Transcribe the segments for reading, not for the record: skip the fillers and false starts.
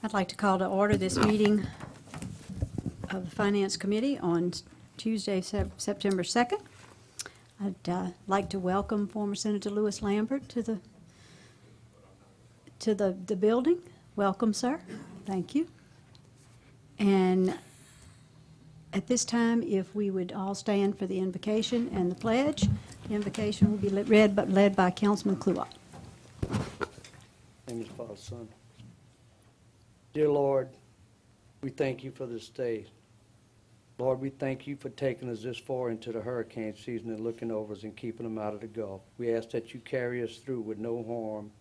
I'd like to call to order this meeting of the Finance Committee on Tuesday, September 2nd. I'd like to welcome former Senator Lewis Lambert to the building. Welcome, sir. Thank you. And at this time, if we would all stand for the invocation and the pledge. The invocation will be led by Councilman Kluwat. Name is Father, Son. Dear Lord, we thank you for this day. Lord, we thank you for taking us this far into the hurricane season and looking over us and keeping them out of the Gulf. We ask that you carry us through with no harm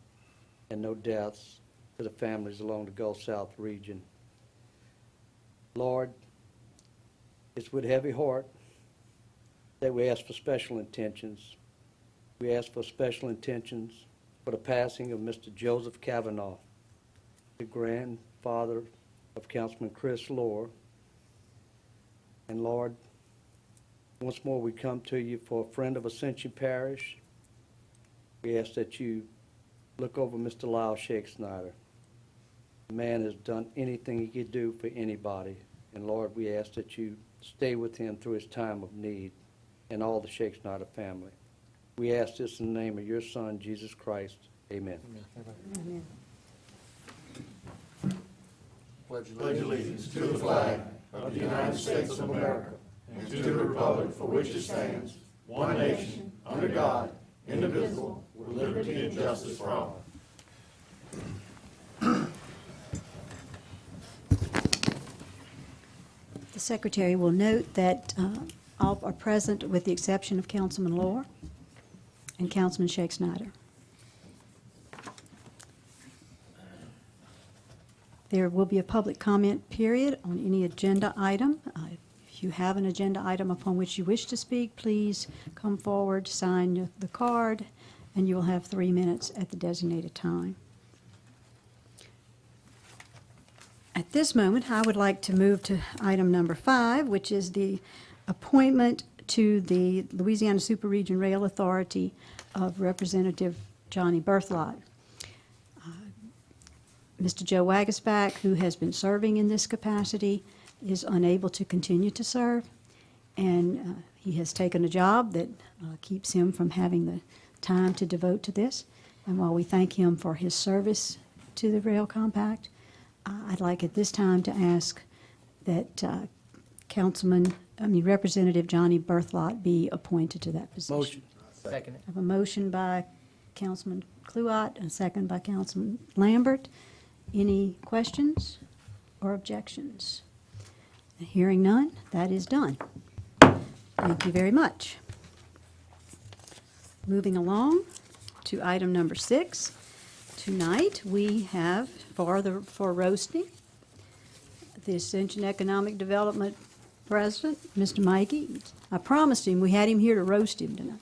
and no deaths to the families along the Gulf South region. Lord, it's with heavy heart that we ask for special intentions. We ask for special intentions for the passing of Mr. Joseph Kavanaugh, the grandfather of Councilman Chris Lohr. And Lord, once more we come to you for a friend of Ascension Parish. We ask that you look over Mr. Lyle Shake Snyder. The man has done anything he could do for anybody. And Lord, we ask that you stay with him through his time of need and all the Shake Snyder family. We ask this in the name of your Son, Jesus Christ. Amen. Amen. Pledge allegiance to the flag of the United States of America and to the republic for which it stands, one nation, under God, indivisible, with liberty and justice for all. The Secretary will note that all are present with the exception of Councilman Lohr and Councilman Shake Snyder. There will be a public comment period on any agenda item. If you have an agenda item upon which you wish to speak, please come forward, sign the card, and you will have 3 minutes at the designated time. At this moment, I would like to move to item number 5, which is the appointment to the Louisiana Superregion Rail Authority of Representative Johnny Berthelot. Mr. Joe Wagasback, who has been serving in this capacity, is unable to continue to serve, and he has taken a job that keeps him from having the time to devote to this. And while we thank him for his service to the Rail Compact, I'd like at this time to ask that Representative Johnny Berthelot be appointed to that position. Motion. Second. I have a motion by Councilman Kluwat and a second by Councilman Lambert. Any questions or objections? Hearing none, that is done. Thank you very much. Moving along to item number 6. Tonight we have for roasting the Ascension Economic Development President, Mr. Mikey. I promised him we had him here to roast him tonight.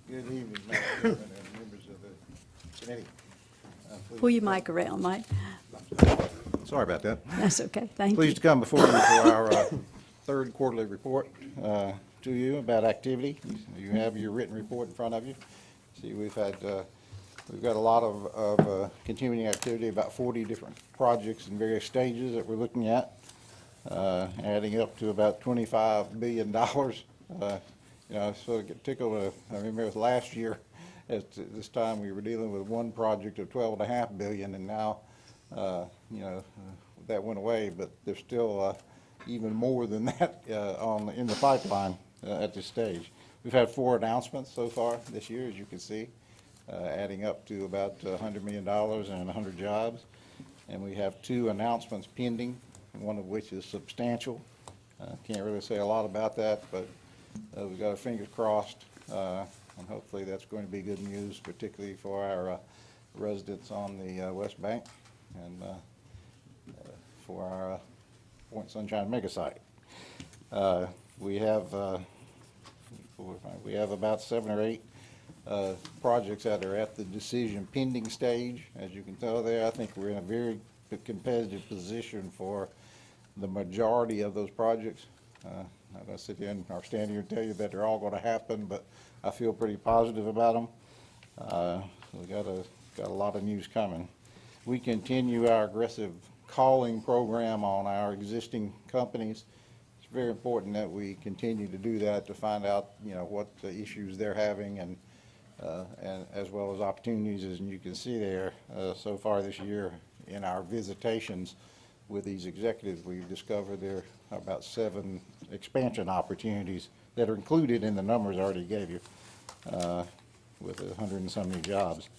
Good evening, Madam Chairman and members of the committee. Pull your mic around, Mike. Sorry about that. That's okay. Thank you. Pleased to come before you for our third quarterly report to you about activity. You have your written report in front of you. See, we've got a lot of continuing activity, about 40 different projects in various stages that we're looking at, adding up to about $25 billion. I sort of get tickled. I remember it was last year at this time we were dealing with one project of $12.5 billion, and now that went away, but there's still even more than that in the pipeline at this stage. We've had 4 announcements so far this year, as you can see, adding up to about $100 million and 100 jobs. And we have 2 announcements pending, one of which is substantial. Can't really say a lot about that, but we've got our fingers crossed, and hopefully that's going to be good news, particularly for our residents on the West Bank and for our Point Sunshine mega site. We have about 7 or 8 projects that are at the decision pending stage. As you can tell there, I think we're in a very competitive position for the majority of those projects. I'm going to sit here or stand here and tell you that they're all going to happen, but I feel pretty positive about them. We got a lot of news coming. We continue our aggressive calling program on our existing companies. It's very important that we continue to do that to find out, what the issues they're having and as well as opportunities. As you can see there, so far this year in our visitations with these executives, we've discovered there are about 7 expansion opportunities that are included in the numbers I already gave you, with 100 and some new jobs.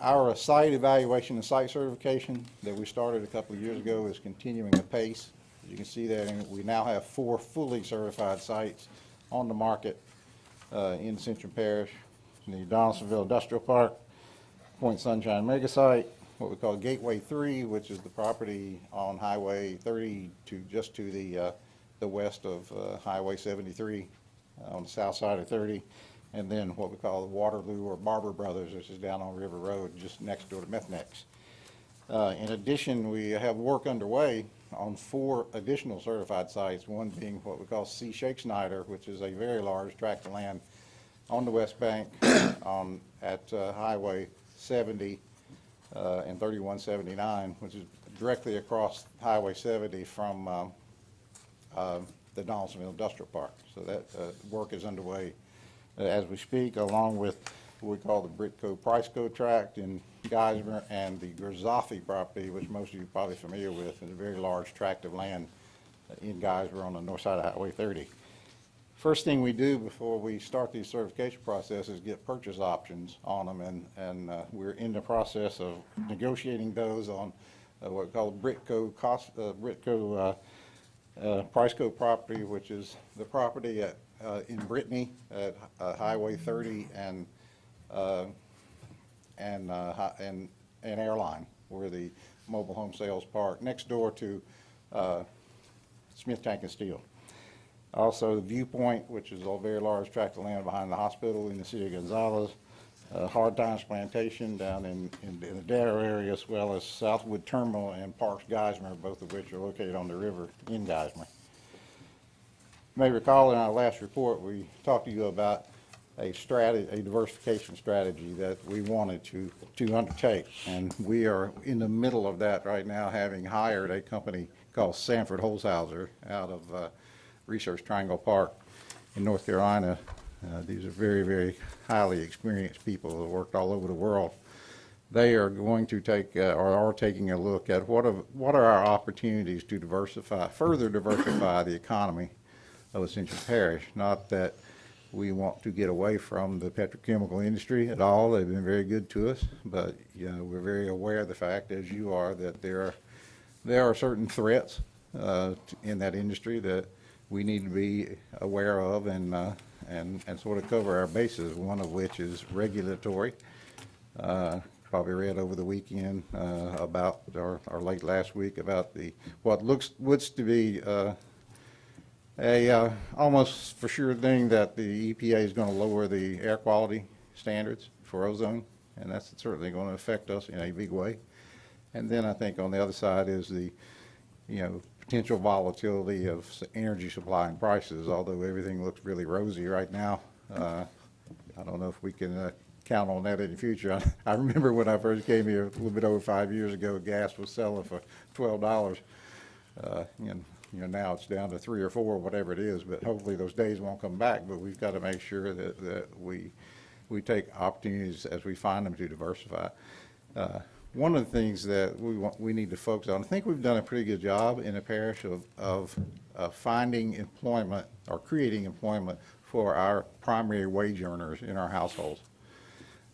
Our site evaluation and site certification that we started a couple of years ago is continuing apace. As you can see there, we now have 4 fully certified sites on the market in Ascension Parish: the Donaldsonville Industrial Park, Point Sunshine Mega Site, what we call Gateway 3, which is the property on Highway 30 just to the west of Highway 73 on the south side of 30, and then what we call the Waterloo or Barber Brothers, which is down on River Road just next door to Methnex. In addition, we have work underway on 4 additional certified sites, one being what we call C. Shake Snyder, which is a very large tract of land on the West Bank at Highway 70 and 3179, which is directly across Highway 70 from the Donaldsonville Industrial Park. So that work is underway as we speak, along with what we call the Britco-Priceco tract in Geismar and the Grzoffi property, which most of you are probably familiar with, is a very large tract of land in Geismar on the north side of Highway 30. First thing we do before we start these certification processes is get purchase options on them, and we're in the process of negotiating those on what we call the Priceco property, which is the property in Brittany at Highway 30 and Airline, where the mobile home sales park next door to Smith Tank and Steel. Also, the Viewpoint, which is a very large tract of land behind the hospital in the city of Gonzales, Hard Times Plantation down in the Darrow area, as well as Southwood Terminal and Parks Geismar, both of which are located on the river in Geismar. You may recall in our last report we talked to you about a diversification strategy that we wanted to undertake, and we are in the middle of that right now, having hired a company called Sanford Holzhauser out of Research Triangle Park in North Carolina. These are very, very highly experienced people who have worked all over the world. They are going to take, or are taking a look at what are our opportunities to further diversify the economy of Ascension Parish. Not that we want to get away from the petrochemical industry at all. They've been very good to us, but we're very aware of the fact, as you are, that there are certain threats in that industry that we need to be aware of and sort of cover our bases, one of which is regulatory. Probably read over the weekend about, or late last week, about what looks to be a almost for sure thing that the EPA is going to lower the air quality standards for ozone, and that's certainly going to affect us in a big way. And then I think on the other side is the potential volatility of energy supply and prices, although everything looks really rosy right now. I don't know if we can count on that in the future. I remember when I first came here a little bit over 5 years ago, gas was selling for $12. Now it's down to $3 or $4, whatever it is, but hopefully those days won't come back. But we've got to make sure that we take opportunities as we find them to diversify. One of the things that we need to focus on, I think we've done a pretty good job in the parish of finding employment or creating employment for our primary wage earners in our households.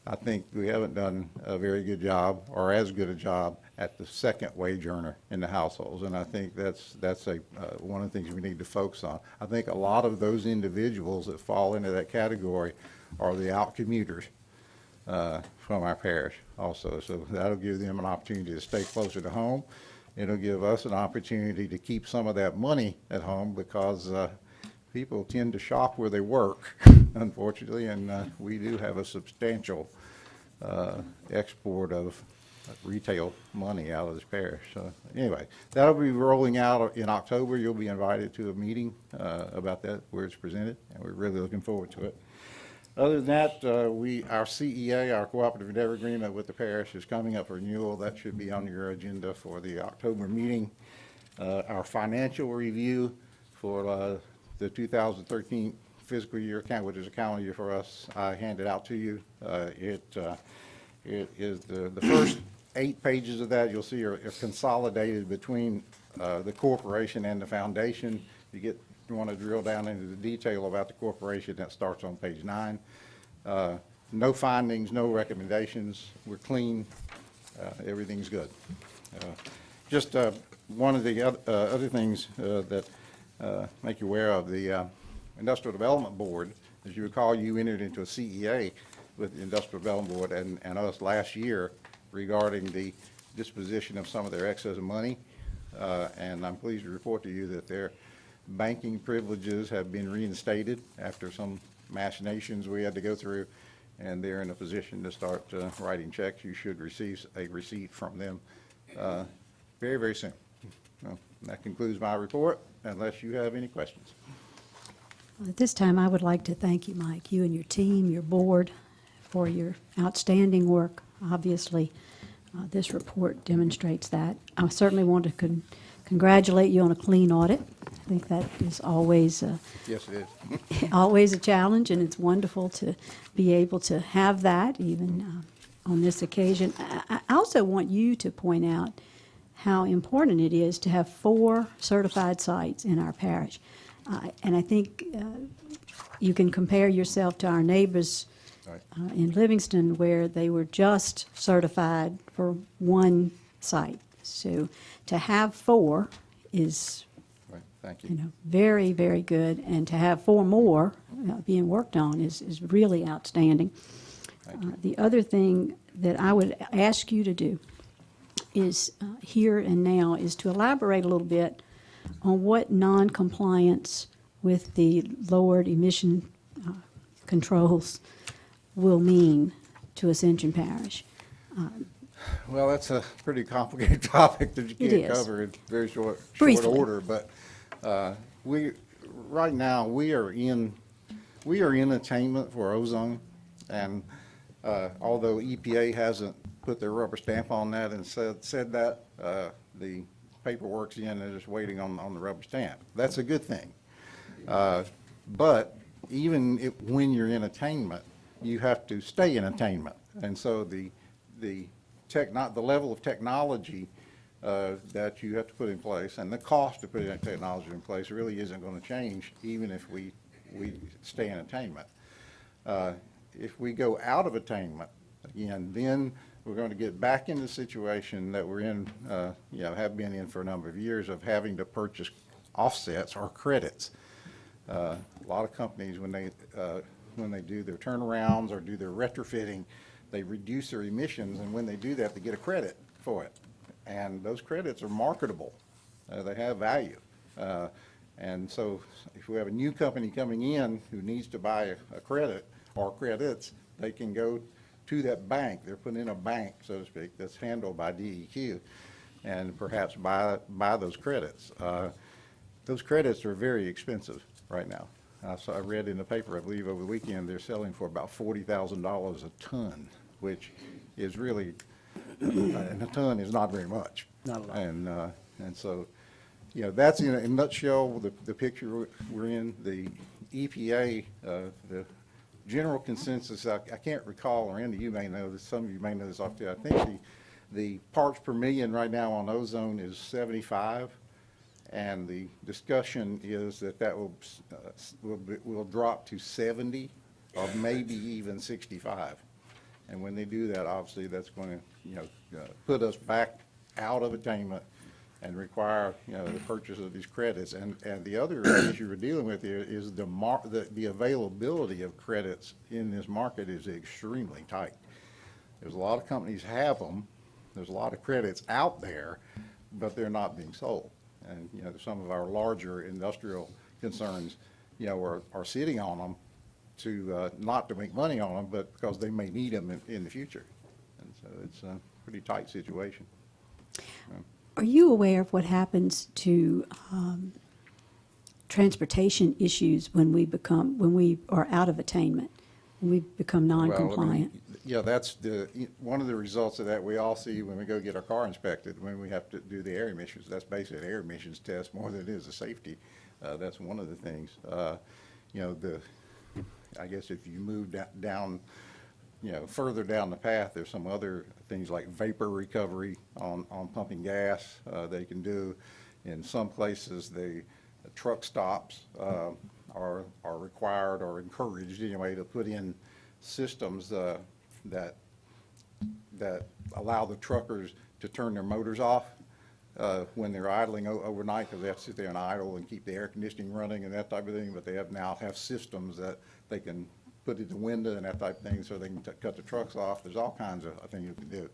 I think we haven't done a very good job, or as good a job, at the second wage earner in the households, and I think that's one of the things we need to focus on. I think a lot of those individuals that fall into that category are the out commuters from our parish also. So that'll give them an opportunity to stay closer to home. It'll give us an opportunity to keep some of that money at home, because people tend to shop where they work, unfortunately, and we do have a substantial export of retail money out of this parish. So anyway, that'll be rolling out in October. You'll be invited to a meeting about that where it's presented, and we're really looking forward to it. Other than that, our CEA, our Cooperative Endeavor Agreement with the parish, is coming up for renewal. That should be on your agenda for the October meeting. Our financial review for the 2013 fiscal year, which is a calendar year for us, I handed out to you. It is the first 8 pages of that, you'll see, are consolidated between the corporation and the foundation. You want to drill down into the detail about the corporation, that starts on page 9. No findings, no recommendations. We're clean. Everything's good. Just one of the other things that make you aware of, the Industrial Development Board, as you recall, you entered into a CEA with the Industrial Development Board and us last year regarding the disposition of some of their excess money. And I'm pleased to report to you that their banking privileges have been reinstated after some machinations we had to go through, and they're in a position to start writing checks. You should receive a receipt from them very, very soon. Well, that concludes my report, unless you have any questions. At this time, I would like to thank you, Mike, you and your team, your board, for your outstanding work. Obviously, this report demonstrates that. I certainly want to congratulate you on a clean audit. I think that is always Yes, it is. always a challenge, and it's wonderful to be able to have that even on this occasion. I also want you to point out how important it is to have 4 certified sites in our parish. And I think you can compare yourself to our neighbors Right. in Livingston, where they were just certified for 1 site. So to have 4 is, Right. Thank you. very, very good, and to have 4 more being worked on is really outstanding. The other thing that I would ask you to do is here and now is to elaborate a little bit on what non-compliance with the lowered emission controls will mean to Ascension Parish. Well, that's a pretty complicated topic that you It can't is. cover in very short Briefly. order. But right now we are in attainment for ozone, and although EPA hasn't put their rubber stamp on that and said that, the paperwork's in, they're just waiting on the rubber stamp. That's a good thing. But even when you're in attainment, you have to stay in attainment. And so the level of technology that you have to put in place and the cost to put that technology in place really isn't going to change even if we stay in attainment. If we go out of attainment, again, then we're going to get back in the situation that we're in, have been in for a number of years, of having to purchase offsets or credits. A lot of companies, when they do their turnarounds or do their retrofitting, they reduce their emissions, and when they do that, they get a credit for it. And those credits are marketable. They have value. And so if we have a new company coming in who needs to buy a credit or credits, they can go to that bank. They're put in a bank, so to speak, that's handled by DEQ, and perhaps buy those credits. Those credits are very expensive right now. So I read in the paper, I believe over the weekend, they're selling for about $40,000 a ton, which is really, and a ton is not very much. Not a lot. And so, that's in a nutshell the picture we're in. The EPA, the general consensus, I can't recall, or Randy, you may know this, some of you may know this off the, I think the parts per million right now on ozone is 75. And the discussion is that will drop to 70 or maybe even 65. And when they do that, obviously that's going to put us back out of attainment and require the purchase of these credits. And the other issue we're dealing with here is the availability of credits in this market is extremely tight. There's a lot of companies have them. There's a lot of credits out there, but they're not being sold. And some of our larger industrial concerns, are sitting on them to not to make money on them, but because they may need them in the future. And so it's a pretty tight situation. Are you aware of what happens to transportation issues when we are out of attainment? we've become Well, I mean, non-compliant. yeah, that's one of the results of that we all see when we go get our car inspected, when we have to do the air emissions. That's basically an air emissions test more than it is a safety. That's one of the things. You know, I guess if you move down, you know, further down the path, there's some other things like vapor recovery on pumping gas they can do. In some places, the truck stops are required or encouraged anyway to put in systems that allow the truckers to turn their motors off when they're idling overnight, because they have to sit there and idle and keep the air conditioning running and that type of thing. But they now have systems that they can put in the window and that type of thing, so they can cut the trucks off. There's all kinds of things you can do.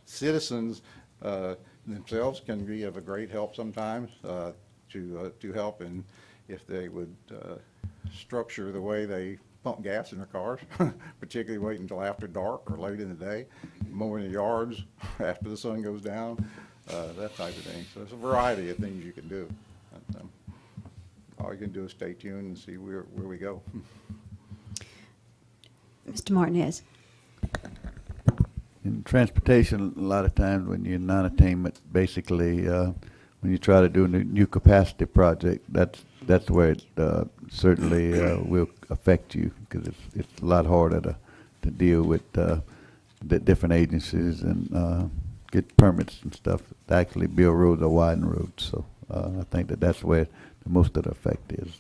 Citizens themselves can be of a great help sometimes to help, and if they would structure the way they pump gas in their cars, particularly wait until after dark or late in the day, mowing the yards after the sun goes down, that type of thing. So there's a variety of things you can do. And, all you can do is stay tuned and see where we go. Mr. Martinez. In transportation, a lot of times when you're in non-attainment, basically, when you try to do a new capacity project, that's where it certainly will affect you, because it's a lot harder to deal with the different agencies and get permits and stuff to actually build roads or widen roads. So I think that's where most of the effect is.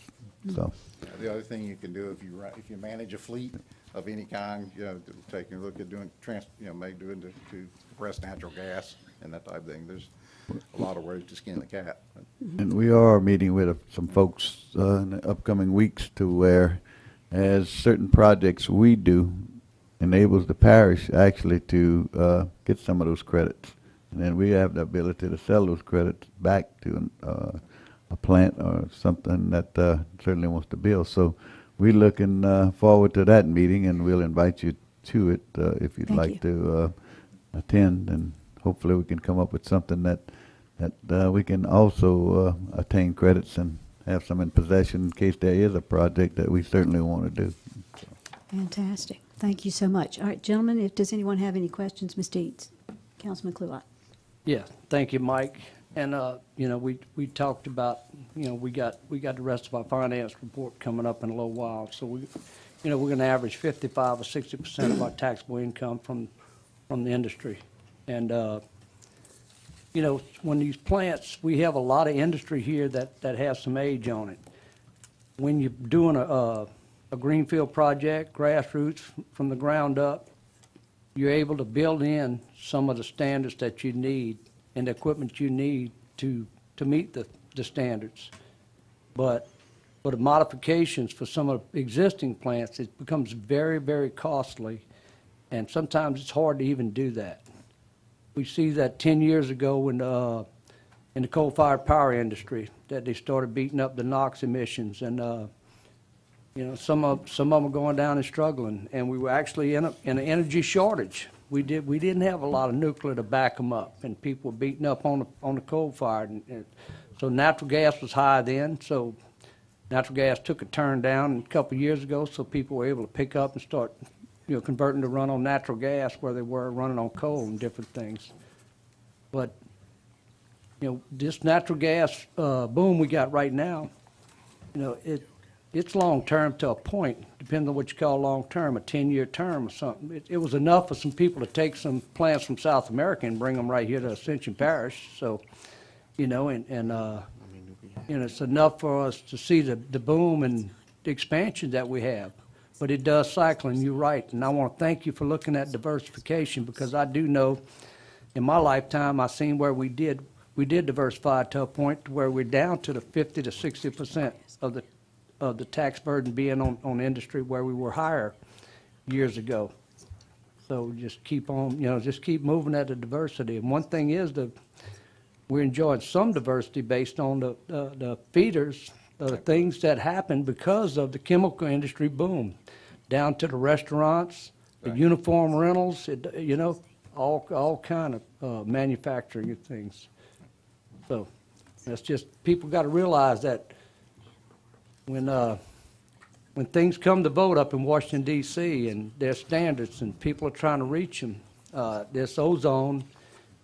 So. The other thing you can do if you manage a fleet of any kind, you know, taking a look at doing maybe doing to compress natural gas and that type of thing. There's a lot of ways to skin the cat. And we are meeting with some folks in the upcoming weeks to where, as certain projects we do, enables the parish actually to get some of those credits, and then we have the ability to sell those credits back to a plant or something that certainly wants to build. So we're looking forward to that meeting, and we'll invite you to it if you'd like to attend, and hopefully we can come up with something that we can also attain credits and have some in possession in case there is a project that we certainly want to do. So. Fantastic. Thank you so much. All right, gentlemen, does anyone have any questions? Ms. Deeds, Councilman Kluwat. Yeah, thank you, Mike. And, you know, we talked about, you know, we got the rest of our finance report coming up in a little while. So we're going to average 55 or 60% of our taxable income from the industry. And, you know, when these plants, we have a lot of industry here that has some age on it. When you're doing a greenfield project, grassroots from the ground up, you're able to build in some of the standards that you need and the equipment you need to meet the standards. But the modifications for some of the existing plants, it becomes very, very costly, and sometimes it's hard to even do that. We see that 10 years ago in the coal-fired power industry, that they started beating up the NOx emissions, and you know, some of them are going down and struggling, and we were actually in an energy shortage. We didn't have a lot of nuclear to back them up, and people were beating up on the coal-fired, and so natural gas was high then. So natural gas took a turn down a couple of years ago, so people were able to pick up and start, you know, converting to run on natural gas where they were running on coal and different things. But you know, this natural gas boom we got right now, you know, it's long-term to a point, depending on what you call long-term, a 10-year term or something. It was enough for some people to take some plants from South America and bring them right here to Ascension Parish. So, you know, and you know, it's enough for us to see the boom and the expansion that we have. But it does cycle, and you're right. And I want to thank you for looking at diversification, because I do know in my lifetime I've seen where we did diversify to a point where we're down to the 50 to 60% of the tax burden being on industry where we were higher years ago. So just keep on, you know, just keep moving at the diversity. And one thing is we're enjoying some diversity based on the feeders, the things that happened because of the chemical industry boom, down to the restaurants, the uniform rentals, you know, all kind of manufacturing of things. So that's just, people got to realize that when when things come to vote up in Washington D.C. and their standards and people are trying to reach them, this ozone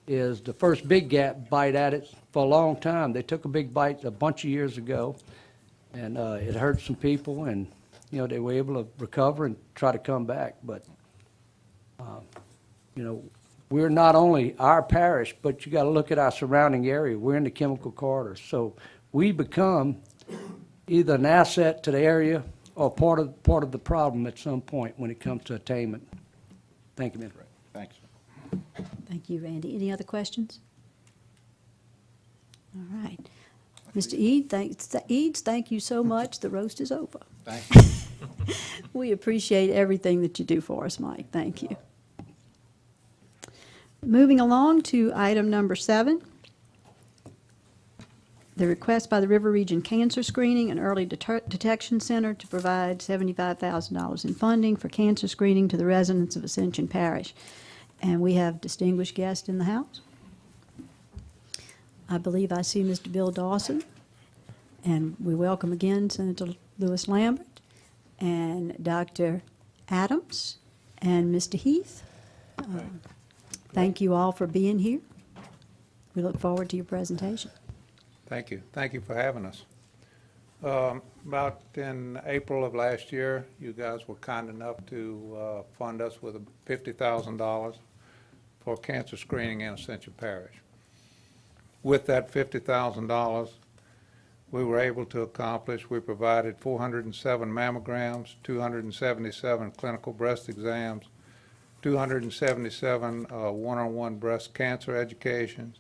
is the first big bite at it for a long time. They took a big bite a bunch of years ago, and it hurt some people, and they were able to recover and try to come back. But we're not only our parish, but you got to look at our surrounding area. We're in the chemical corridor, so we become either an asset to the area or part of the problem at some point when it comes to attainment. Thank you, ma'am. Thanks. Thank you, Randy. Any other questions? All right. Mr. Eads, thank you so much. The roast is over. Thank you. We appreciate everything that you do for us, Mike. Thank you. Moving along to item number 7. The request by the River Region Cancer Screening and Early Detection Center to provide $75,000 in funding for cancer screening to the residents of Ascension Parish. And we have distinguished guests in the house. I believe I see Mr. Bill Dawson, and we welcome again Senator Lewis Lambert and Dr. Adams and Mr. Heath. Thank you all for being here. We look forward to your presentation. Thank you. Thank you for having us. About in April of last year, you guys were kind enough to fund us with $50,000 for cancer screening in Ascension Parish. With that $50,000, we were able to accomplish, we provided 407 mammograms, 277 clinical breast exams, 277 one-on-one breast cancer educations,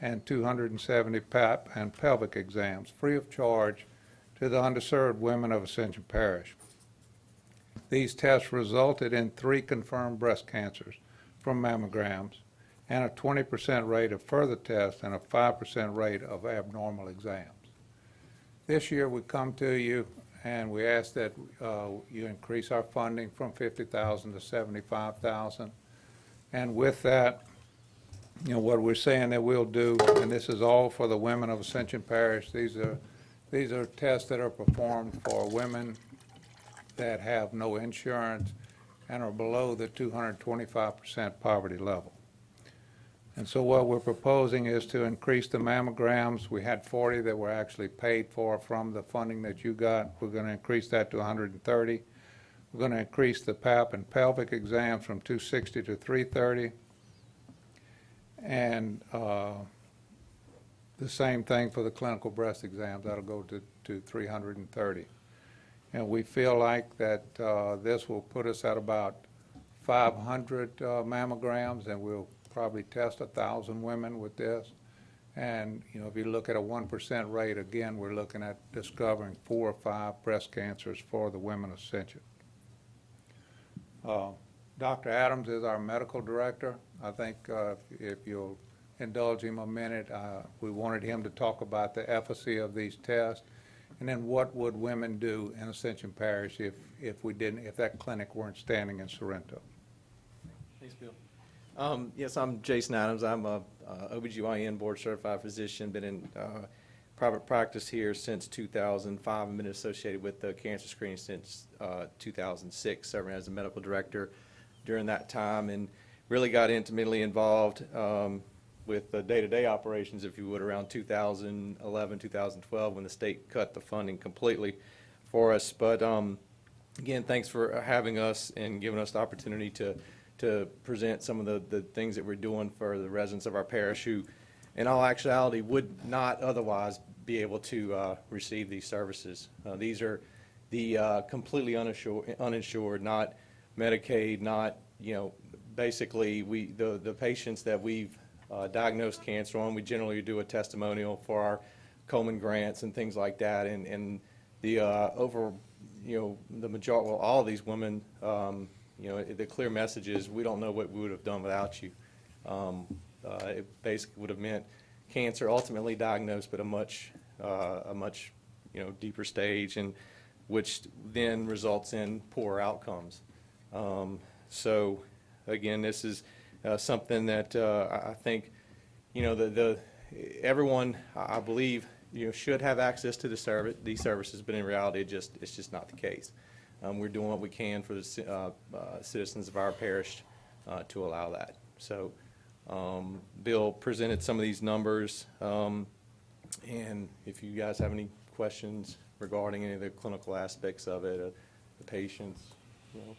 and 270 PAP and pelvic exams, free of charge to the underserved women of Ascension Parish. These tests resulted in 3 confirmed breast cancers from mammograms and a 20% rate of further tests and a 5% rate of abnormal exams. This year we come to you and we ask that you increase our funding from $50,000 to $75,000. And with that, what we're saying that we'll do, and this is all for the women of Ascension Parish, these are tests that are performed for women that have no insurance and are below the 225% poverty level. And so what we're proposing is to increase the mammograms. We had 40 that were actually paid for from the funding that you got. We're going to increase that to 130. We're going to increase the PAP and pelvic exams from 260 to 330. And the same thing for the clinical breast exams. That'll go to 330. And we feel like that this will put us at about 500 mammograms, and we'll probably test 1,000 women with this. And if you look at a 1% rate, again, we're looking at discovering 4 or 5 breast cancers for the women of Ascension. Dr. Adams is our medical director. I think if you'll indulge him a minute, we wanted him to talk about the efficacy of these tests, and then what would women do in Ascension Parish if that clinic weren't standing in Sorrento. Thanks, Bill. Yes, I'm Jason Adams. I'm a OBGYN board certified physician, been in private practice here since 2005. I've been associated with the cancer screening since 2006, serving as a medical director during that time, and really got intimately involved with the day-to-day operations, if you would, around 2011, 2012, when the state cut the funding completely for us. But again, thanks for having us and giving us the opportunity to present some of the things that we're doing for the residents of our parish who, in all actuality, would not otherwise be able to receive these services. These are the completely uninsured, not Medicaid, not, basically the patients that we've diagnosed cancer on, we generally do a testimonial for our Coleman grants and things like that, and the the majority, well, all of these women, the clear message is we don't know what we would have done without you. It basically would have meant cancer ultimately diagnosed, but a much deeper stage, and which then results in poor outcomes. So again, this is something that I think everyone, I believe, should have access to these services, but in reality it's just not the case. we're doing what we can for the citizens of our parish to allow that. So Bill presented some of these numbers, and if you guys have any questions regarding any of the clinical aspects of it, the patients, you know.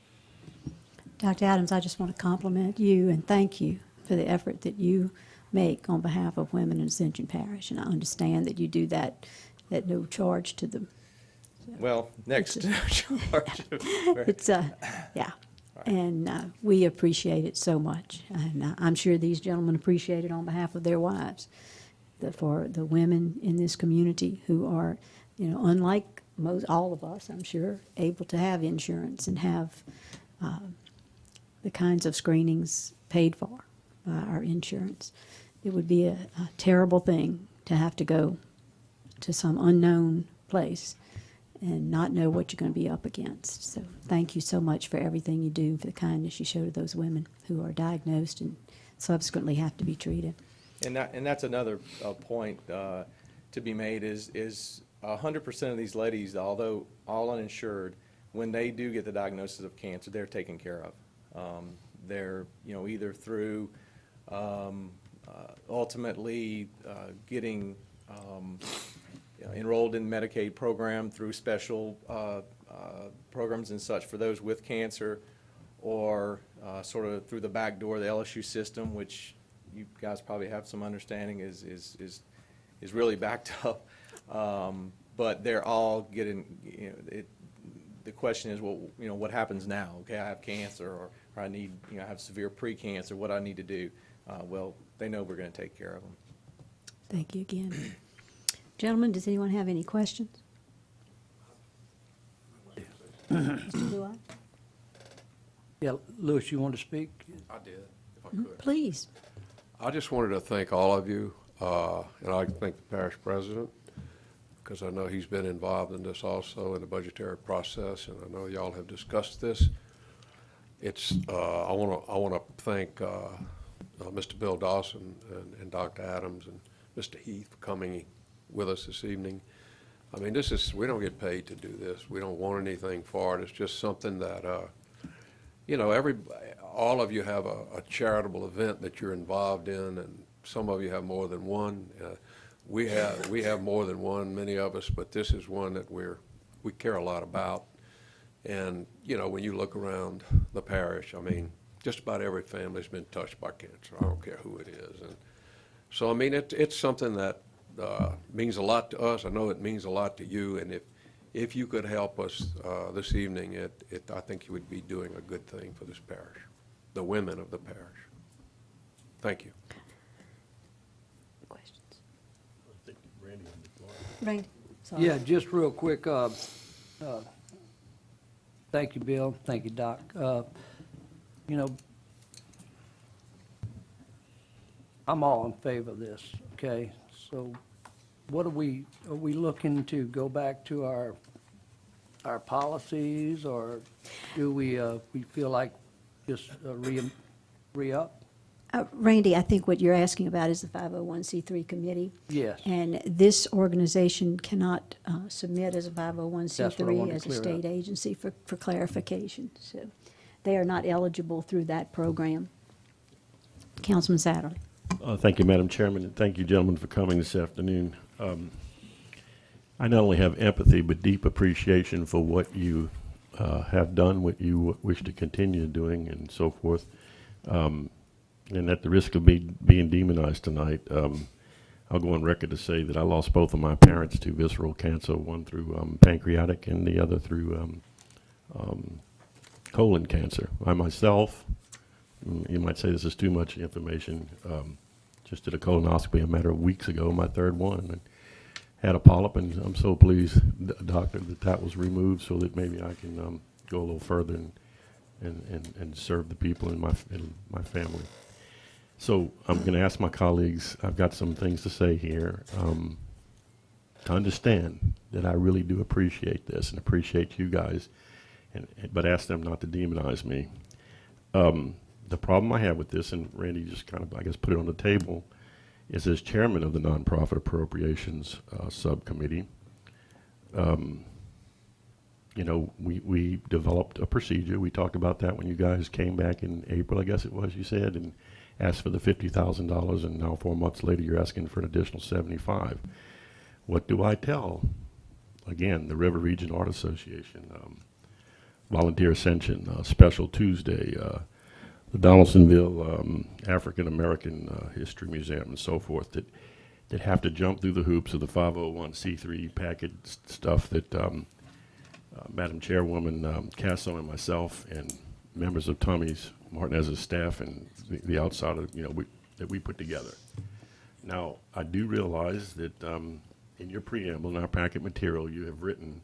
Dr. Adams, I just want to compliment you and thank you for the effort that you make on behalf of women in Ascension Parish. And I understand that you do that at no charge to them. Well, next charge. It's, yeah. And we appreciate it so much. And I'm sure these gentlemen appreciate it on behalf of their wives. For the women in this community who are, you know, unlike all of us, I'm sure, able to have insurance and have the kinds of screenings paid for by our insurance. It would be a terrible thing to have to go to some unknown place and not know what you're going to be up against. So thank you so much for everything you do, for the kindness you show to those women who are diagnosed and subsequently have to be treated. And that's another point to be made is 100% of these ladies, although all uninsured, when they do get the diagnosis of cancer, they're taken care of. They're, you know, either through ultimately getting you know, enrolled in the Medicaid program through special programs and such for those with cancer, or sort of through the back door of the LSU system, which you guys probably have some understanding is really backed up. But they're all getting, you know, the question is, well, you know, what happens now? Okay, I have cancer, or I need, you know, I have severe pre-cancer. What do I need to do? Well, they know we're going to take care of them. Thank you again. Gentlemen, does anyone have any questions? Mr. Blue-Eye? Yeah, Lewis, you want to speak? I did, if I could. Please. I just wanted to thank all of you, and I thank the parish president, because I know he's been involved in this also in the budgetary process, and I know y'all have discussed this. It's I want to thank Mr. Bill Dawson and Dr. Adams and Mr. Heath for coming with us this evening. I mean, we don't get paid to do this. We don't want anything for it. It's just something that you know, all of you have a charitable event that you're involved in, and some of you have more than one. We have more than one, many of us, but this is one that we care a lot about. And you know, when you look around the parish, I mean, just about every family's been touched by cancer. I don't care who it is. And so, I mean, it's something that means a lot to us. I know it means a lot to you, and if you could help us this evening, I think you would be doing a good thing for this parish, the women of the parish. Thank you. Questions? Randy? Sorry. Yeah, just real quick. Thank you, Bill. Thank you, Doc. You know, I'm all in favor of this, okay? So what are we looking to go back to our policies, or do we feel like just re-up? Randy, I think what you're asking about is the 501c3 committee. Yes. And this organization cannot submit as a That's what I 501c3 wanted to as a clear up. state agency for clarification. So they are not eligible through that program. Councilman Satterley. Thank you, Madam Chairman, and thank you, gentlemen, for coming this afternoon. I not only have empathy, but deep appreciation for what you have done, what you wish to continue doing, and so forth. And at the risk of being demonized tonight, I'll go on record to say that I lost both of my parents to visceral cancer, one through pancreatic and the other through colon cancer. I myself, you might say this is too much information, just did a colonoscopy a matter of weeks ago, my third one, and had a polyp, and I'm so pleased, doctor, that was removed so that maybe I can go a little further and serve the people in my family. So I'm going to ask my colleagues, I've got some things to say here, to understand that I really do appreciate this and appreciate you guys, but ask them not to demonize me. The problem I have with this, and Randy just kind of, I guess, put it on the table, is as chairman of the Nonprofit Appropriations Subcommittee, you know, we developed a procedure. We talked about that when you guys came back in April, I guess it was, you said, and asked for the $50,000, and now 4 months later you're asking for an additional 75. What do I tell, again, the River Region Art Association, Volunteer Ascension, Special Tuesday, the Donaldsonville African American History Museum, and so forth, that have to jump through the hoops of the 501c3 package stuff that Madam Chairwoman Casso and myself and members of Tommy's Martinez's staff and the outside of, you know, that we put together. Now, I do realize that in your preamble, in our packet material, you have written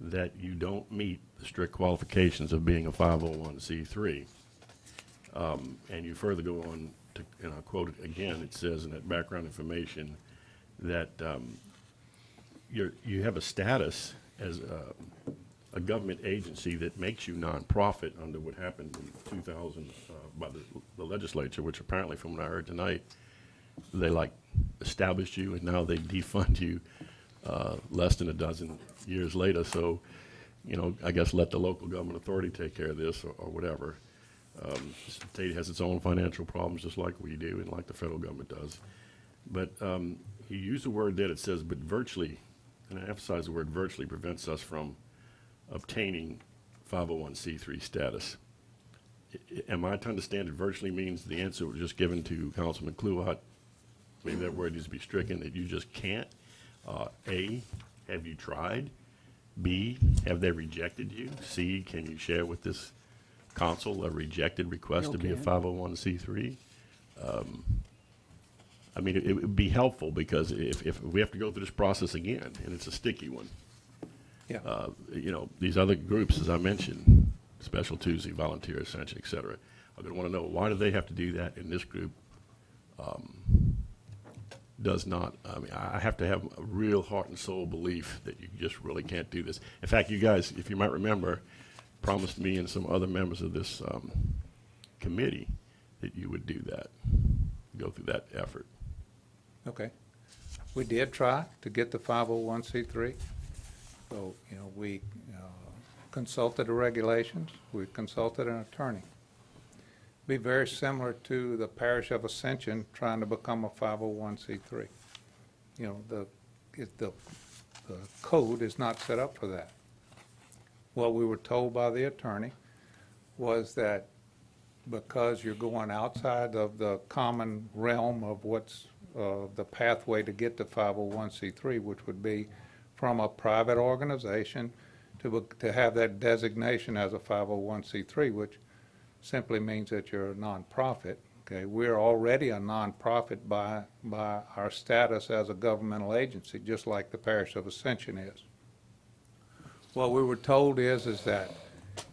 that you don't meet the strict qualifications of being a 501c3. And you further go on to, and I'll quote it again, it says in that background information that you have a status as a government agency that makes you nonprofit under what happened in 2000 by the legislature, which apparently from what I heard tonight, they like established you and now they defund you less than a dozen years later. So, you know, I guess let the local government authority take care of this or whatever. The state has its own financial problems just like we do and like the federal government does. But you use the word that it says, but virtually, and I emphasize the word virtually, prevents us from obtaining 501c3 status. Am I to understand that virtually means the answer was just given to Councilman Kluwat? Maybe that word needs to be stricken, that you just can't? A, have you tried? B, have they rejected you? C, can you share with this council a rejected request to be a Okay. 501c3? I mean, it would be helpful because if we have to go through this process again, and it's a sticky one, Yeah. you know, these other groups, as I mentioned, Special Tuesday, Volunteer Ascension, et cetera, are going to want to know, why do they have to do that and this group does not? I mean, I have to have a real heart and soul belief that you just really can't do this. In fact, you guys, if you might remember, promised me and some other members of this committee that you would do that, go through that effort. Okay. We did try to get the 501c3. So, you know, we consulted the regulations. We consulted an attorney. Be very similar to the Parish of Ascension trying to become a 501c3. You know, the code is not set up for that. What we were told by the attorney was that because you're going outside of the common realm of what's the pathway to get to 501c3, which would be from a private organization to have that designation as a 501c3, which simply means that you're a nonprofit. Okay, we're already a nonprofit by our status as a governmental agency, just like the Parish of Ascension is. What we were told is that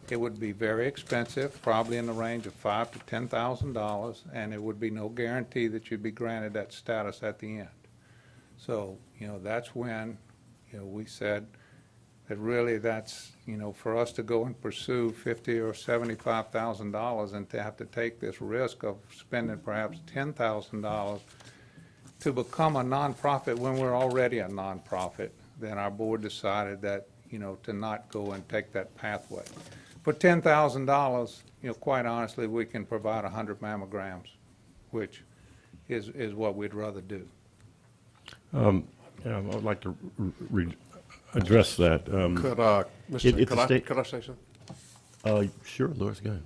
it would be very expensive, probably in the range of $5,000 to $10,000, and it would be no guarantee that you'd be granted that status at the end. So, you know, that's when, you know, we said that really that's, you know, for us to go and pursue $50,000 or $75,000 and to have to take this risk of spending perhaps $10,000 to become a nonprofit when we're already a nonprofit, then our board decided that, you know, to not go and take that pathway. For $10,000, you know, quite honestly, we can provide 100 mammograms, which is what we'd rather do. Yeah, I would like to address that. Could I say something? Sure, Louis, go ahead.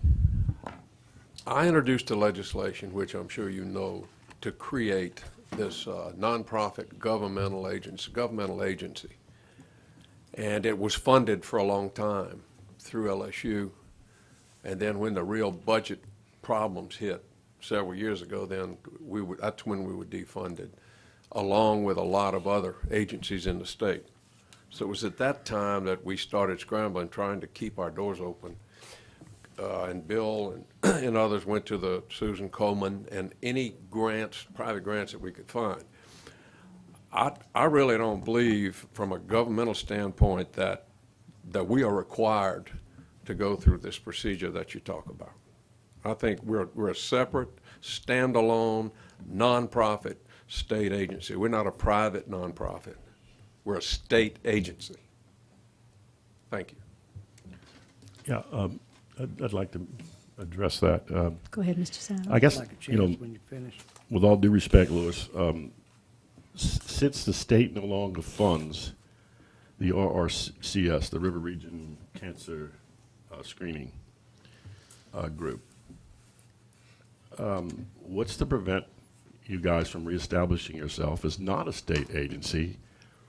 I introduced a legislation, which I'm sure you know, to create this nonprofit governmental agency. And it was funded for a long time through LSU. And then when the real budget problems hit several years ago, then that's when we were defunded, along with a lot of other agencies in the state. So it was at that time that we started scrambling, trying to keep our doors open. And Bill and others went to the Susan Coleman and any grants, private grants that we could find. I really don't believe from a governmental standpoint that we are required to go through this procedure that you talk about. I think we're a separate, standalone, nonprofit state agency. We're not a private nonprofit. We're a state agency. Thank you. Yeah, I'd like to address that. Go ahead, Mr. Sanders. I guess, Like a you know, chance when you finish. with all due respect, Louis, since the state no longer funds the RRCS, the River Region Cancer Screening Group, what's to prevent you guys from reestablishing yourself as not a state agency,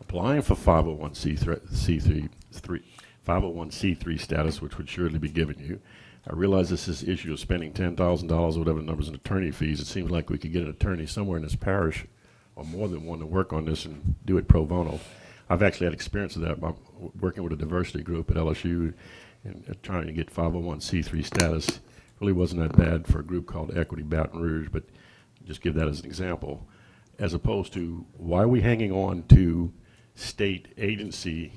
applying for 501c3 status, which would surely be given you? I realize this is issue of spending $10,000 or whatever the numbers in attorney fees. It seems like we could get an attorney somewhere in this parish, or more than one, to work on this and do it pro bono. I've actually had experience of that by working with a diversity group at LSU and trying to get 501c3 status. Really wasn't that bad for a group called Equity Baton Rouge, but just give that as an example. As opposed to, why are we hanging on to state agency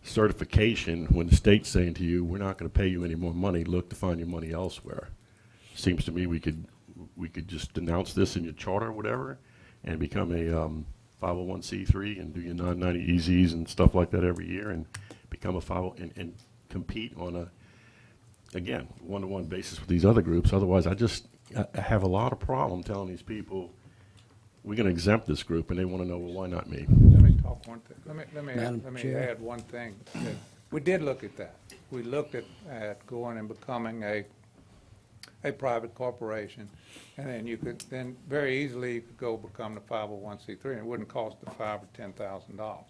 certification when the state's saying to you, we're not going to pay you any more money, look to find your money elsewhere? Seems to me we could just announce this in your charter or whatever and become a 501c3 and do your 990 EZs and stuff like that every year and become a 50 and compete on a, again, one-to-one basis with these other groups. Otherwise, I have a lot of problem telling these people we're going to exempt this group, and they want to know, well, why not me? Let me talk one thing. Let Madam me Chair. add one thing. We did look at that. We looked at going and becoming a private corporation, and then you could then very easily go become the 501c3, and it wouldn't cost the $5,000 or $10,000.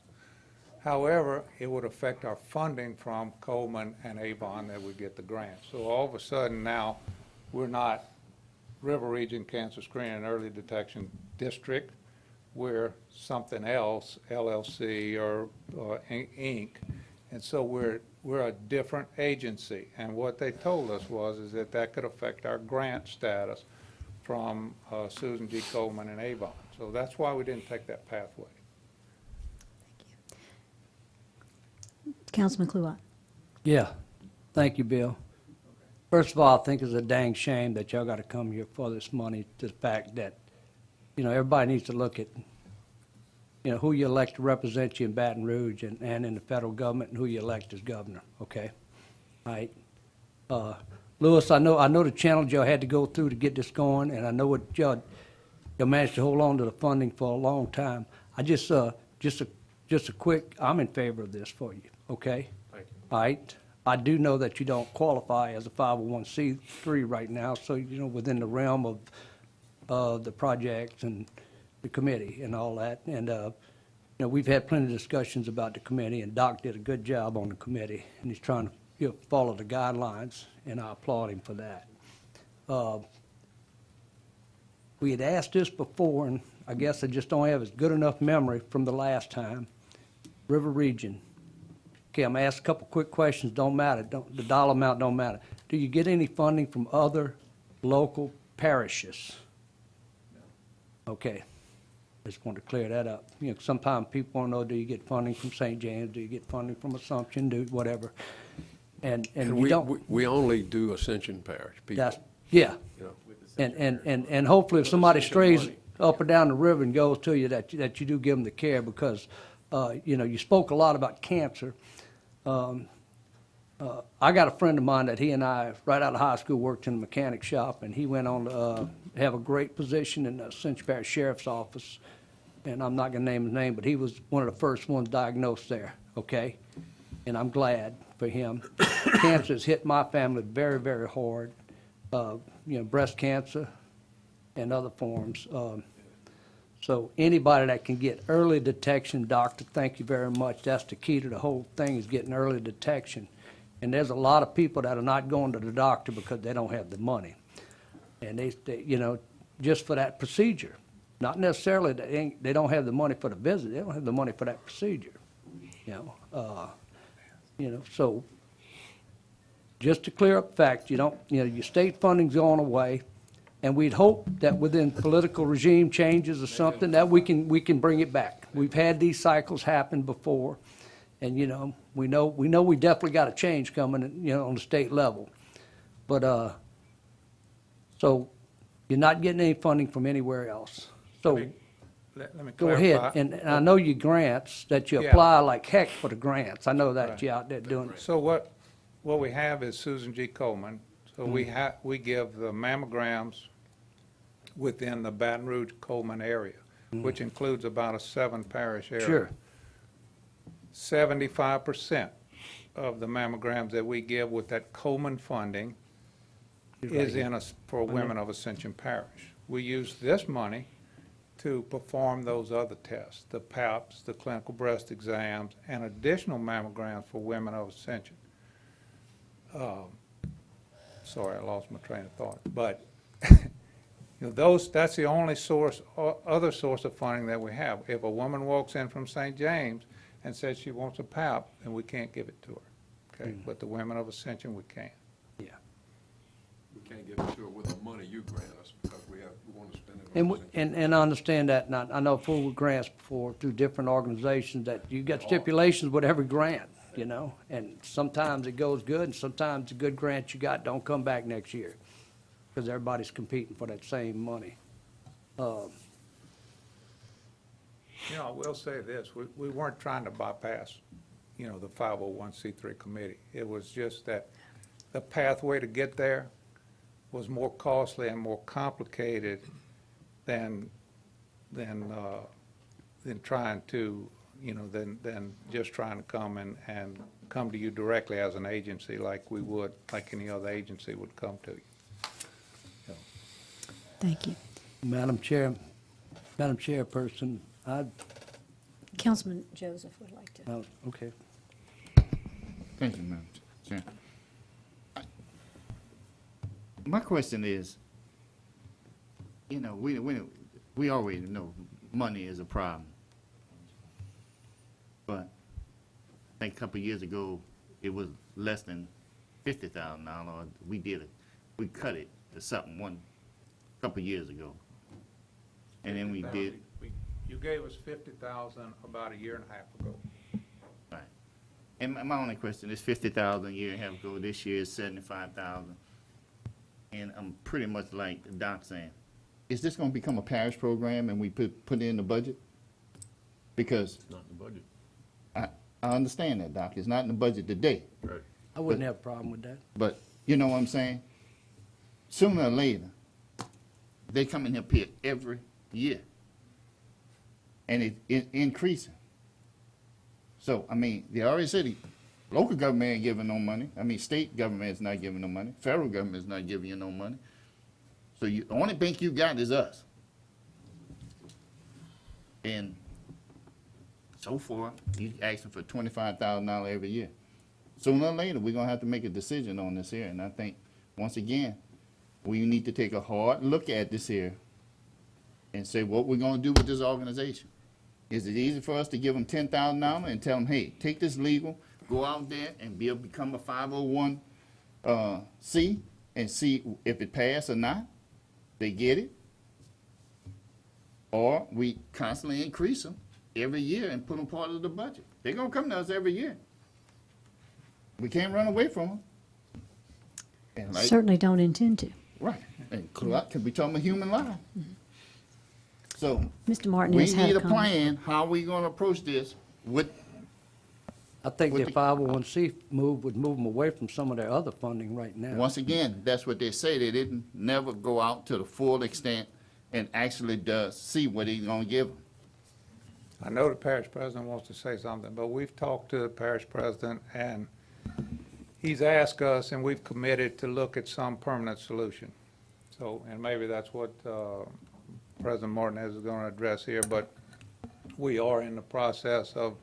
However, it would affect our funding from Coleman and Avon that would get the grant. So all of a sudden now, we're not River Region Cancer Screening and Early Detection District. We're something else, LLC or Inc. And so we're a different agency. And what they told us was that could affect our grant status from Susan G. Coleman and Avon. So that's why we didn't take that pathway. Councilman Kluwat. Yeah, thank you, Bill. First of all, I think it's a dang shame that y'all got to come here for this money, to the fact that, everybody needs to look at, who you elect to represent you in Baton Rouge and in the federal government, and who you elect as governor, okay? All right. Louis, I know the channels y'all had to go through to get this going, and I know what y'all managed to hold on to the funding for a long time. I just a quick, I'm in favor of this for you, okay? Thank you. All right. I do know that you don't qualify as a 501c3 right now, so, within the realm of the project and the committee and all that. And, we've had plenty of discussions about the committee, and Doc did a good job on the committee, and he's trying to follow the guidelines, and I applaud him for that. We had asked this before, and I guess I just don't have as good enough memory from the last time. River Region. Okay, I'm gonna ask a couple quick questions, don't matter, the dollar amount don't matter. Do you get any funding from other local parishes? Okay, just want to clear that up. Sometimes people want to know, do you get funding from St. James, do you get funding from Assumption, do whatever? And you don't. We only do Ascension Parish people. That's, yeah. You know. And hopefully if somebody strays up or down the river and goes to you, that you do give them the care, because, you spoke a lot about cancer. I got a friend of mine that he and I, right out of high school, worked in a mechanic shop, and he went on to have a great position in the Ascension Parish Sheriff's Office. And I'm not going to name his name, but he was one of the first ones diagnosed there, okay? And I'm glad for him. Cancer has hit my family very, very hard. Breast cancer and other forms. So anybody that can get early detection, doctor, thank you very much. That's the key to the whole thing, is getting early detection. And there's a lot of people that are not going to the doctor because they don't have the money. And they just for that procedure. Not necessarily they don't have the money for the visit. They don't have the money for that procedure. So just to clear up facts, your state funding's going away. And we'd hope that within political regime changes or something, that we can bring it back. We've had these cycles happen before, and we know we definitely got a change coming, on the state level. But so you're not getting any funding from anywhere else. So let me Go clarify. ahead, and I know your grants, that you Yeah. apply like heck for the grants. I know that Right. you're out there doing it. So what we have is Susan G. Coleman. So Mm-hmm. we give the mammograms within the Baton Rouge Coleman area, which includes about a 7-parish area. Mm. Sure. 75% of the mammograms that we give with that Coleman funding is for women of Ascension Parish. We use this money to perform those other tests, the PAPs, the clinical breast exams, and additional mammograms for women of Ascension. Sorry, I lost my train of thought. But that's the only other source of funding that we have. If a woman walks in from St. James and says she wants a PAP, then we can't give it to her. Okay, but the women of Ascension, we can. Yeah. We can't give it to her with the money you grant us because we want to spend it on And, and I understand that, and I know full grants before through different organizations that you got stipulations with every grant, you know? And sometimes it goes good, and sometimes the good grants you got don't come back next year because everybody's competing for that same money. You know, I will say this, we weren't trying to bypass, the 501c3 committee. It was just that the pathway to get there was more costly and more complicated than trying to, than just trying to come and come to you directly as an agency like any other agency would come to you. Thank you. Madam Chairperson, Councilman Joseph would like to. okay. Thank you, Madam Chair. My question is, we already know money is a problem. But I think a couple of years ago, it was less than $50,000. We cut it to something couple of years ago. And then we did. You gave us $50,000 about a year and a half ago. Right. And my only question is $50,000 a year and a half ago. This year is $75,000. And I'm pretty much like the doc saying, is this going to become a parish program and we put it in the budget? Because It's not in the budget. I understand that, Doc. It's not in the budget today. Right. I wouldn't have a problem with that. But you know what I'm saying? Sooner or later, they come in here every year. And it's increasing. So, they already said local government ain't giving no money. State government is not giving no money. Federal government is not giving you no money. So the only bank you got is us. And so far, you asking for $25,000 every year. Sooner or later, we're going to have to make a decision on this here. And I think, once again, we need to take a hard look at this here and say what we're going to do with this organization. Is it easy for us to give them $10,000 and tell them, hey, take this legal, go out there and become a 501c and see if it passed or not? They get it. Or we constantly increase them every year and put them part of the budget. They're going to come to us every year. We can't run away from them. And Certainly don't intend to. right. And could be talking about human life. So Mr. Martin we has had need a a comment. plan, how we going to approach this with, I think With the the- 501c would move them away from some of their other funding right now. once again, that's what they say. They didn't never go out to the full extent and actually see what he's going to give them. I know the parish president wants to say something, but we've talked to the parish president, and he's asked us, and we've committed to look at some permanent solution. So, and maybe that's what President Martinez is going to address here, but we are in the process of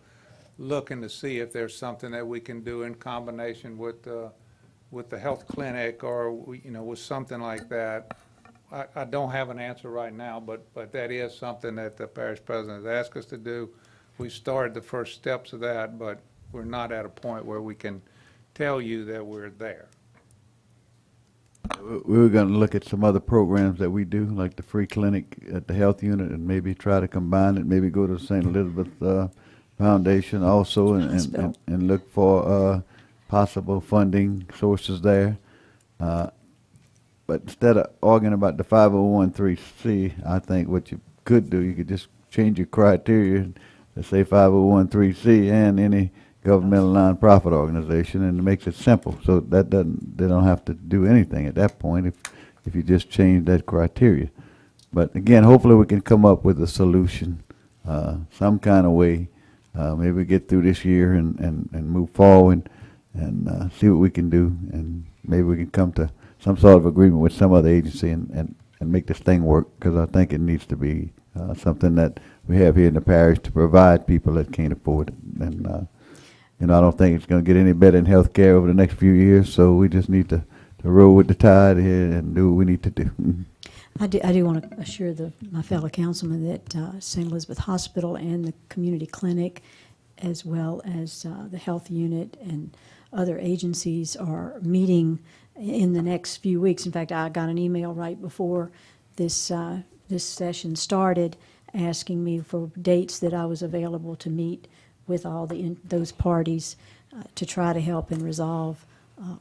looking to see if there's something that we can do in combination with the health clinic or, with something like that. I don't have an answer right now, but that is something that the parish president has asked us to do. We started the first steps of that, but we're not at a point where we can tell you that we're there. We were going to look at some other programs that we do, like the free clinic at the health unit, and maybe try to combine it, maybe go to St. Elizabeth Foundation also Hospital. and look for possible funding sources there. But instead of arguing about the 501c, I think what you could do, you could just change your criteria, to say 501(c) and any governmental nonprofit organization, and it makes it simple. So that doesn't, they don't have to do anything at that point if you just change that criteria. But again, hopefully we can come up with a solution, some kind of way. Maybe get through this year and move forward and see what we can do, and maybe we can come to some sort of agreement with some other agency and make this thing work, because I think it needs to be something that we have here in the parish to provide people that can't afford it. And I don't think it's going to get any better in health care over the next few years, so we just need to roll with the tide here and do what we need to do. I do want to assure my fellow councilmen that St. Elizabeth Hospital and the community clinic, as well as the health unit and other agencies, are meeting in the next few weeks. In fact, I got an email right before this session started asking me for dates that I was available to meet with all those parties to try to help and resolve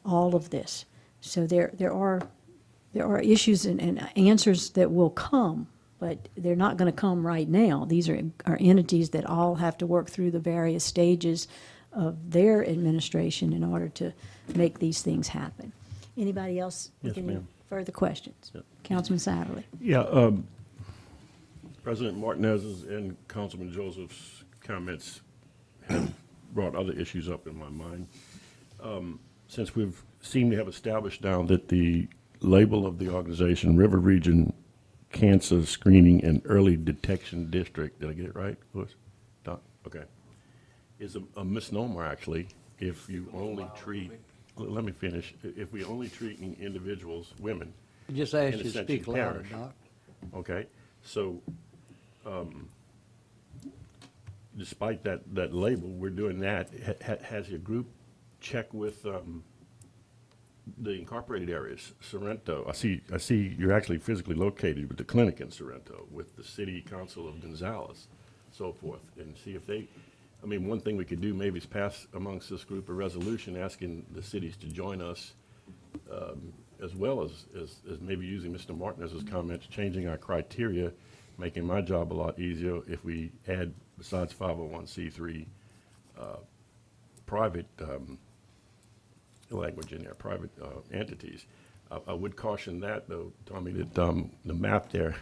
all of this. So there are issues and answers that will come, but they're not going to come right now. These are entities that all have to work through the various stages of their administration in order to make these things happen. Anybody else with Yes, any ma'am. further questions? Yep. Councilman Satterley. Yeah, President Martinez's and Councilman Joseph's comments have brought other issues up in my mind. Since we've seemed to have established now that the label of the organization, River Region Cancer Screening and Early Detection District, did I get it right, Louis? Okay, is a misnomer, actually, if you only treat, let me finish, if we only treating individuals, women, Just ask in you to Ascension speak louder, Parish. Doc. Okay, so despite that label, we're doing that. Has your group checked with the incorporated areas, Sorrento? I see you're actually physically located with the clinic in Sorrento, with the city council of Gonzales, so forth, and see if they, I mean, one thing we could do maybe is pass amongst this group a resolution asking the cities to join us, as well as maybe using Mr. Martinez's comments, changing our criteria, making my job a lot easier if we add, besides 501(c)(3), private language in there, private entities. I would caution that, though, Tommy, that the map there,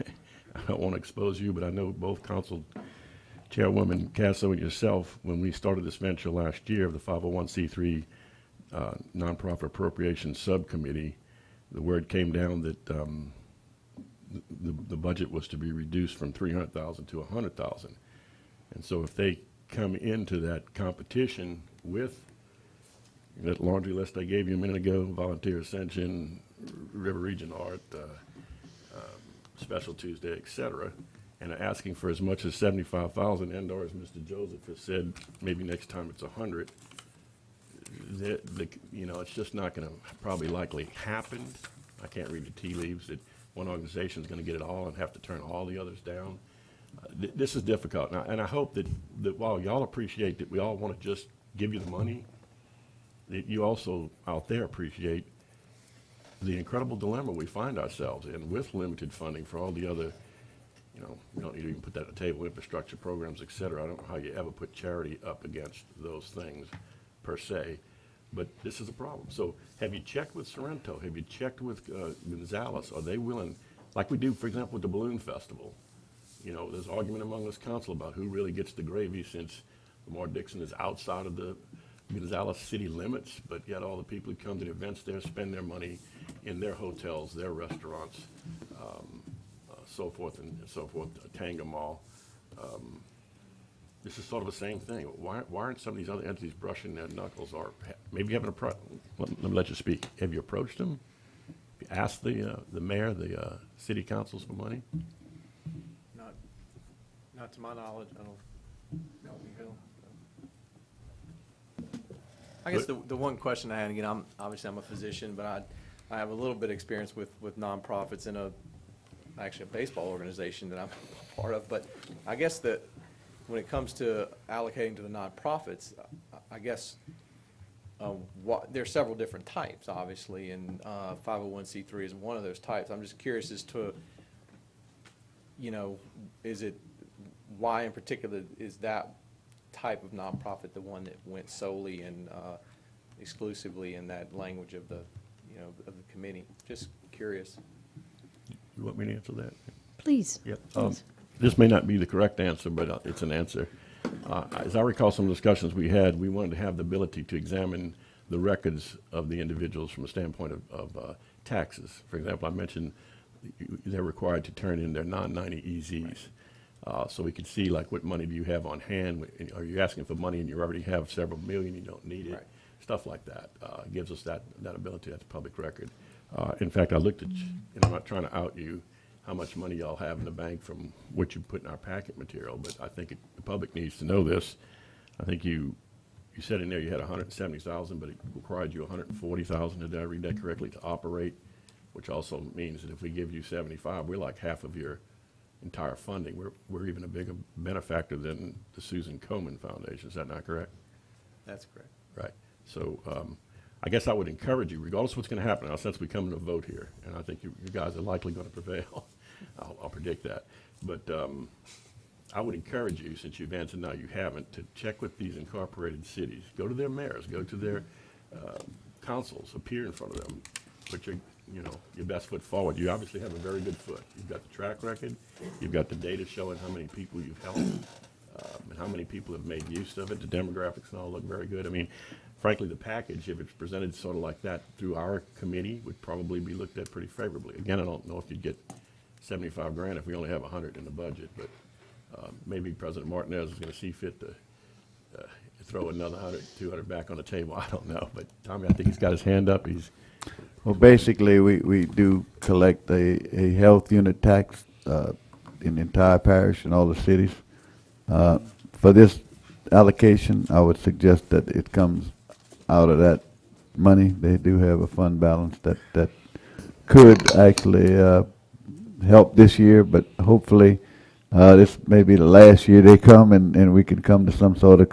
I don't want to expose you, but I know both council chairwoman Casso and yourself, when we started this venture last year of the 501(c)(3) nonprofit appropriations subcommittee, the word came down that the budget was to be reduced from $300,000 to $100,000. And so if they come into that competition with that laundry list I gave you a minute ago, Volunteer Ascension, River Region Art, Special Tuesday, et cetera, and are asking for as much as $75,000, and or as Mr. Joseph has said, maybe next time it's 100, you know, it's just not going to probably likely happen. I can't read the tea leaves that one organization is going to get it all and have to turn all the others down. This is difficult, and I hope that while y'all appreciate that we all want to just give you the money, that you also out there appreciate the incredible dilemma we find ourselves in with limited funding for all the other, you know, we don't need to even put that on the table, infrastructure programs, et cetera. I don't know how you ever put charity up against those things per se, but this is a problem. So have you checked with Sorrento? Have you checked with Gonzales? Are they willing, like we do, for example, with the Balloon Festival? You know, there's argument among this council about who really gets the gravy, since Lamar Dixon is outside of the Gonzales city limits, but yet all the people who come to the events there spend their money in their hotels, their restaurants, so forth and so forth, Tanga Mall. This is sort of the same thing. Why aren't some of these other entities brushing their knuckles, or maybe having let me let you speak. Have you approached them? Have you asked the mayor, the city councils for money? Not to my knowledge, I don't. I guess the one question I had, again, I'm a physician, but I have a little bit of experience with nonprofits in actually a baseball organization that I'm a part of. But I guess that when it comes to allocating to the nonprofits, I guess there are several different types, obviously, and 501(c)(3) is one of those types. I'm just curious as to, you know, is it why in particular is that type of nonprofit the one that went solely and exclusively in that language of the, you know, of the committee? Just curious. You want me to answer that? Please. Yep. Please. This may not be the correct answer, but it's an answer. As I recall some discussions we had, we wanted to have the ability to examine the records of the individuals from a standpoint of taxes. For example, I mentioned they're required to turn in their non-90 EZs. So we could see, like, what money do you have on hand? Are you asking for money and you already have several million, you don't need it? Right. Stuff like that. Gives us that ability. That's a public record. In fact, I looked at, and I'm not trying to out you, how much money y'all have in the bank from what you put in our packet material, but I think the public needs to know this. I think you said in there you had 170,000, but it required you 140,000, did I read that correctly, to operate, which also means that if we give you 75, we're like half of your entire funding. We're even a bigger benefactor than the Susan Komen Foundation. Is that not correct? That's correct. Right. So I guess I would encourage you, regardless of what's going to happen, now since we come to a vote here, and I think you guys are likely going to prevail. I'll predict that. But I would encourage you, since you've answered now you haven't, to check with these incorporated cities. Go to their mayors, go to their councils, appear in front of them, put your best foot forward. You obviously have a very good foot. You've got the track record, you've got the data showing how many people you've helped, and how many people have made use of it. The demographics and all look very good. I mean, frankly, the package, if it's presented sort of like that through our committee, would probably be looked at pretty favorably. Again, I don't know if you'd get 75 grand if we only have 100 in the budget, but maybe President Martinez is going to see fit to throw another 100, 200 back on the table. I don't know, but Tommy, I think he's got his hand up. Well, basically, we do collect a health unit tax in the entire parish and all the cities. For this allocation, I would suggest that it comes out of that money. They do have a fund balance that could actually help this year, but hopefully this may be the last year they come and we can come to some sort of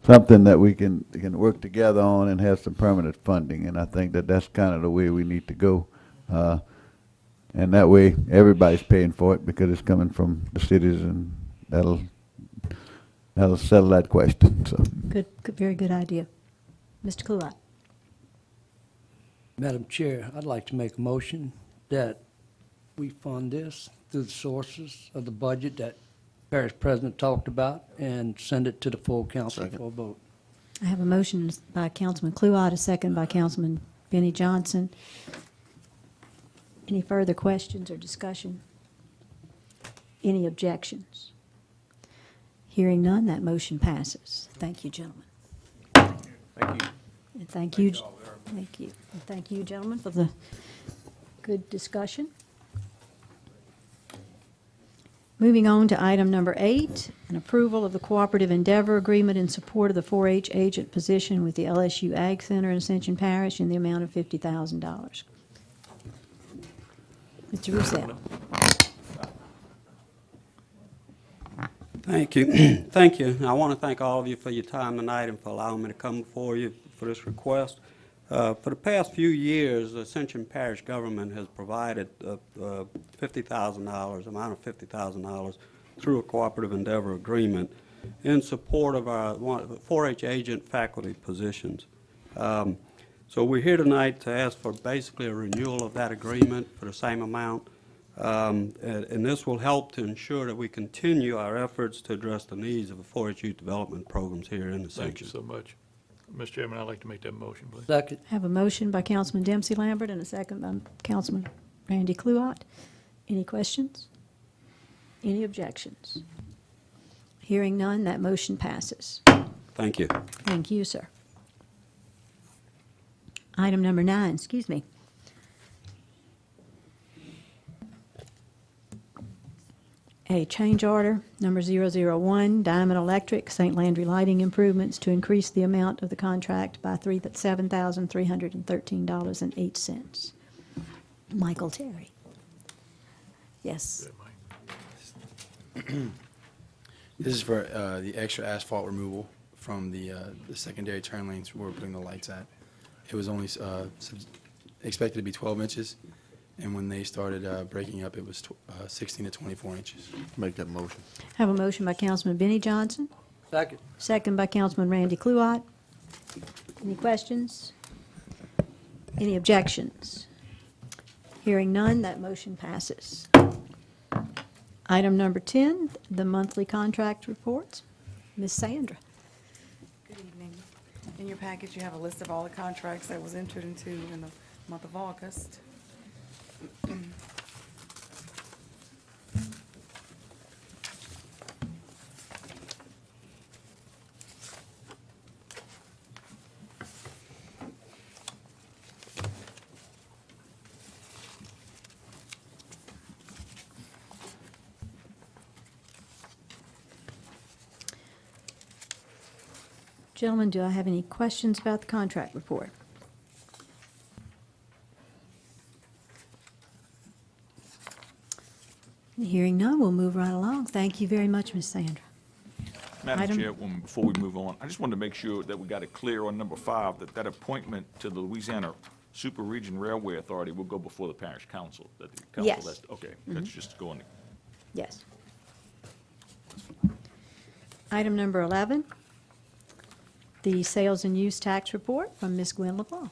something that we can work together on and have some permanent funding. And I think that that's kind of the way we need to go. And that way everybody's paying for it because it's coming from the cities, and that'll settle that question. So. Good, very good idea. Mr. Kluat. Madam Chair, I'd like to make a motion that we fund this through the sources of the budget that Parish President talked about and send it to the full council for a vote. I have a motion by Councilman Kluat, a second by Councilman Benny Johnson. Any further questions or discussion? Any objections? Hearing none, that motion passes. Thank you, gentlemen. Thank you. And thank you, And thank you, gentlemen, for the good discussion. Moving on to item number 8, an approval of the cooperative endeavor agreement in support of the 4-H agent position with the LSU Ag Center in Ascension Parish in the amount of $50,000. Mr. Roussel. Thank you. Thank you. I want to thank all of you for your time tonight and for allowing me to come before you for this request. For the past few years, the Ascension Parish government has provided $50,000, amount of $50,000 through a cooperative endeavor agreement in support of our 4-H agent faculty positions. So we're here tonight to ask for basically a renewal of that agreement for the same amount. And this will help to ensure that we continue our efforts to address the needs of the 4-H youth development programs here in Ascension. Thank you so much. Mr. Chairman, I'd like to make that motion, please. Second. I have a motion by Councilman Dempsey Lambert and a second by Councilman Randy Kluat. Any questions? Any objections? Hearing none, that motion passes. Thank you. Thank you, sir. Item number 9, excuse me. A change order, number 001, Diamond Electric, St. Landry Lighting Improvements, to increase the amount of the contract by $7,313.08. Michael Terry. Yes. Good, Mike. This is for the extra asphalt removal from the secondary turn lanes where we're putting the lights at. It was only expected to be 12 inches, and when they started breaking up, it was 16 to 24 inches. Make that motion. Have a motion by Councilman Benny Johnson, Second. second by Councilman Randy Cluott. Any questions? Any objections? Hearing none, that motion passes. Item number 10, the monthly contract reports. Ms. Sandra. Good evening. In your package, you have a list of all the contracts that was entered into in the month of August. Gentlemen, do I have any questions about the contract report? Hearing none, we'll move right along. Thank you very much, Ms. Sandra. Madam Item- Chairwoman, before we move on, I just wanted to make sure that we got it clear on number 5, that appointment to the Louisiana Super Region Railway Authority will go before the parish council, that the council Yes. has, okay, that's just going, Yes. Item number 11, the sales and use tax report from Ms. Gwen LeBlanc.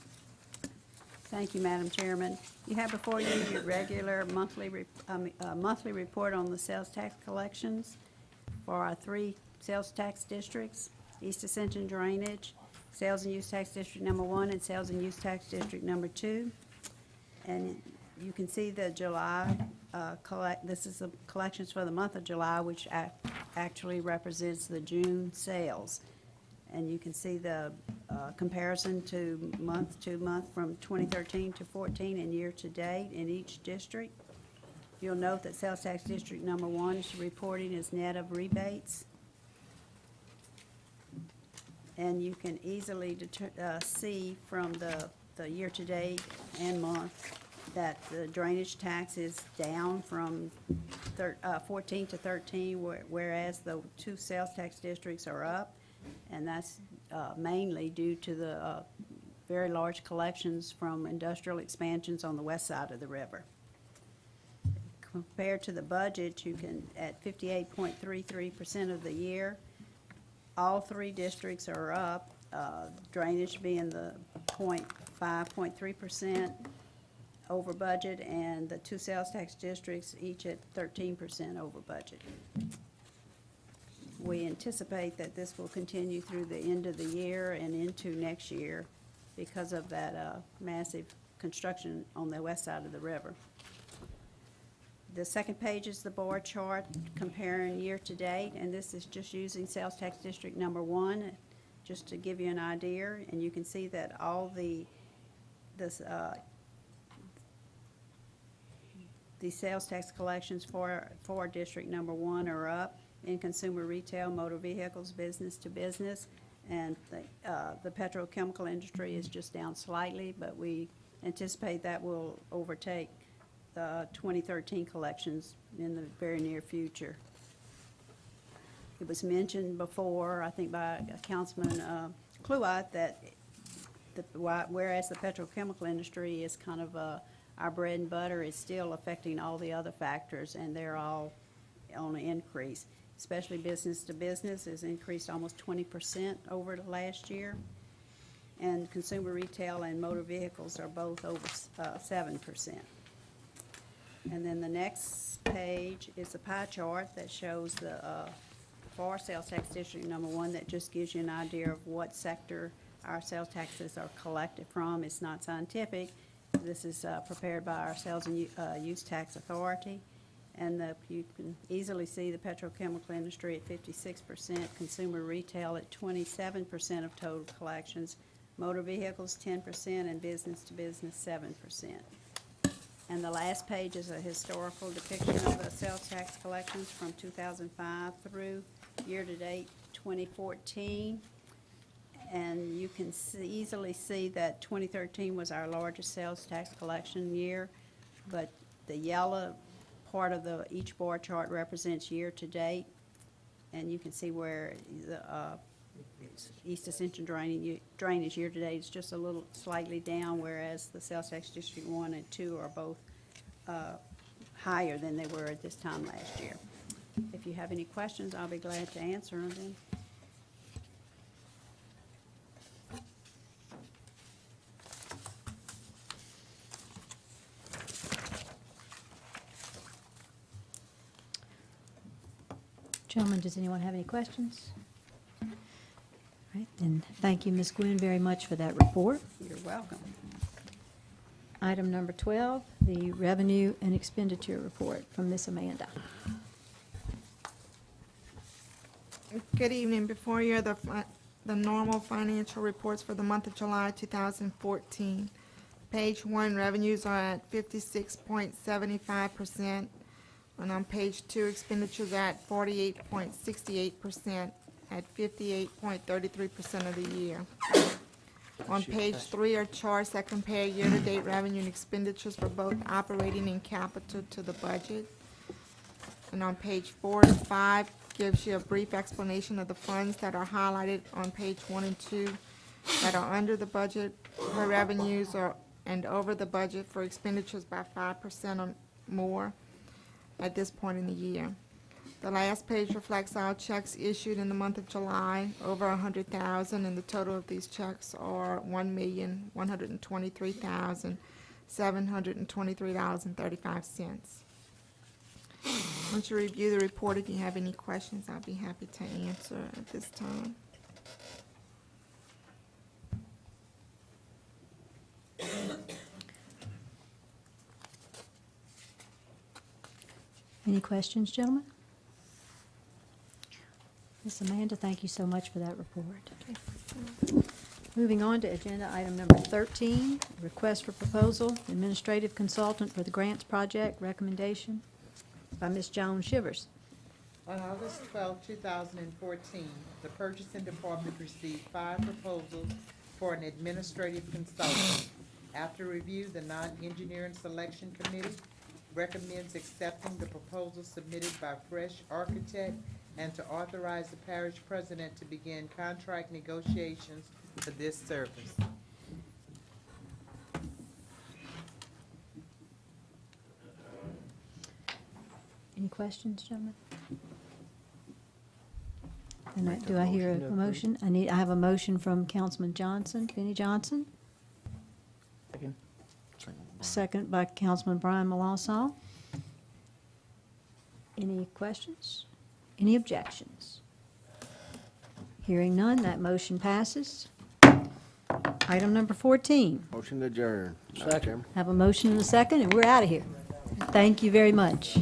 Thank you, Madam Chairman. You have before you your regular monthly report on the sales tax collections for our 3 sales tax districts: East Ascension Drainage, Sales and Use Tax District Number 1, and Sales and Use Tax District Number 2. And you can see the July this is the collections for the month of July, which actually represents the June sales. And you can see the comparison to month from 2013 to 14 and year-to-date in each district. You'll note that Sales Tax District Number 1 is reporting as net of rebates. And you can easily see from the year-to-date and month that the drainage tax is down from 14 to 13, whereas the 2 sales tax districts are up. And that's mainly due to the very large collections from industrial expansions on the west side of the river. Compared to the budget, you can, at 58.33% of the year, all 3 districts are up, drainage being the 5.3% over budget, and the 2 sales tax districts each at 13% over budget. We anticipate that this will continue through the end of the year and into next year because of that massive construction on the west side of the river. The second page is the bar chart comparing year-to-date, and this is just using sales tax district number 1, just to give you an idea. And you can see that all the sales tax collections for district number 1 are up in consumer retail, motor vehicles, business to business, and the petrochemical industry is just down slightly, but we anticipate that will overtake the 2013 collections in the very near future. It was mentioned before, I think by Councilman Cluott, that whereas the petrochemical industry is kind of our bread and butter, it's still affecting all the other factors, and they're all on an increase. Especially business to business has increased almost 20% over the last year. And consumer retail and motor vehicles are both over 7%. And then the next page is a pie chart that shows the for sales tax district number 1, that just gives you an idea of what sector our sales taxes are collected from. It's not scientific. This is prepared by our Sales and Use Tax Authority. And you can easily see the petrochemical industry at 56%, consumer retail at 27% of total collections, motor vehicles 10%, and business to business 7%. And the last page is a historical depiction of the sales tax collections from 2005 through year-to-date 2014. And you can easily see that 2013 was our largest sales tax collection year, but the yellow part of each bar chart represents year-to-date, and you can see where the East Ascension drainage year-to-date is just a little slightly down, whereas the sales tax district 1 and 2 are both higher than they were at this time last year. If you have any questions, I'll be glad to answer them. Gentlemen, does anyone have any questions? All right, then, thank you, Ms. Gwynn, very much for that report. You're welcome. Item number 12, the revenue and expenditure report from Ms. Amanda. Good evening. Before you are the normal financial reports for the month of July 2014. Page 1, revenues are at 56.75%. And on page 2, expenditures are at 48.68% at 58.33% of the year. On page 3 are charts that compare year-to-date revenue and expenditures for both operating and capital to the budget. And on page 4 and 5 gives you a brief explanation of the funds that are highlighted on page 1 and 2 that are under the budget for revenues and over the budget for expenditures by 5% or more at this point in the year. The last page reflects all checks issued in the month of July, over 100,000, and the total of these checks are $1,123,723.35. Once you review the report, if you have any questions, I'll be happy to answer at this time. Any questions, gentlemen? Ms. Amanda, thank you so much for that report. Moving on to agenda item number 13, request for proposal, administrative consultant for the grants project, recommendation by Ms. Joan Shivers. On August 12, 2014, the Purchasing Department received 5 proposals for an administrative consultant. After review, the Non-Engineering Selection Committee recommends accepting the proposal submitted by Fresh Architect and to authorize the parish president to begin contract negotiations for this service. Any questions, gentlemen? And do I hear a motion? I have a motion from Councilman Johnson, Benny Johnson. Second by Councilman Brian Malassaw. Any questions? Any objections? Hearing none, that motion passes. Item number 14. Motion to adjourn. Second. Have a motion and a second, and we're out of here. Thank you very much.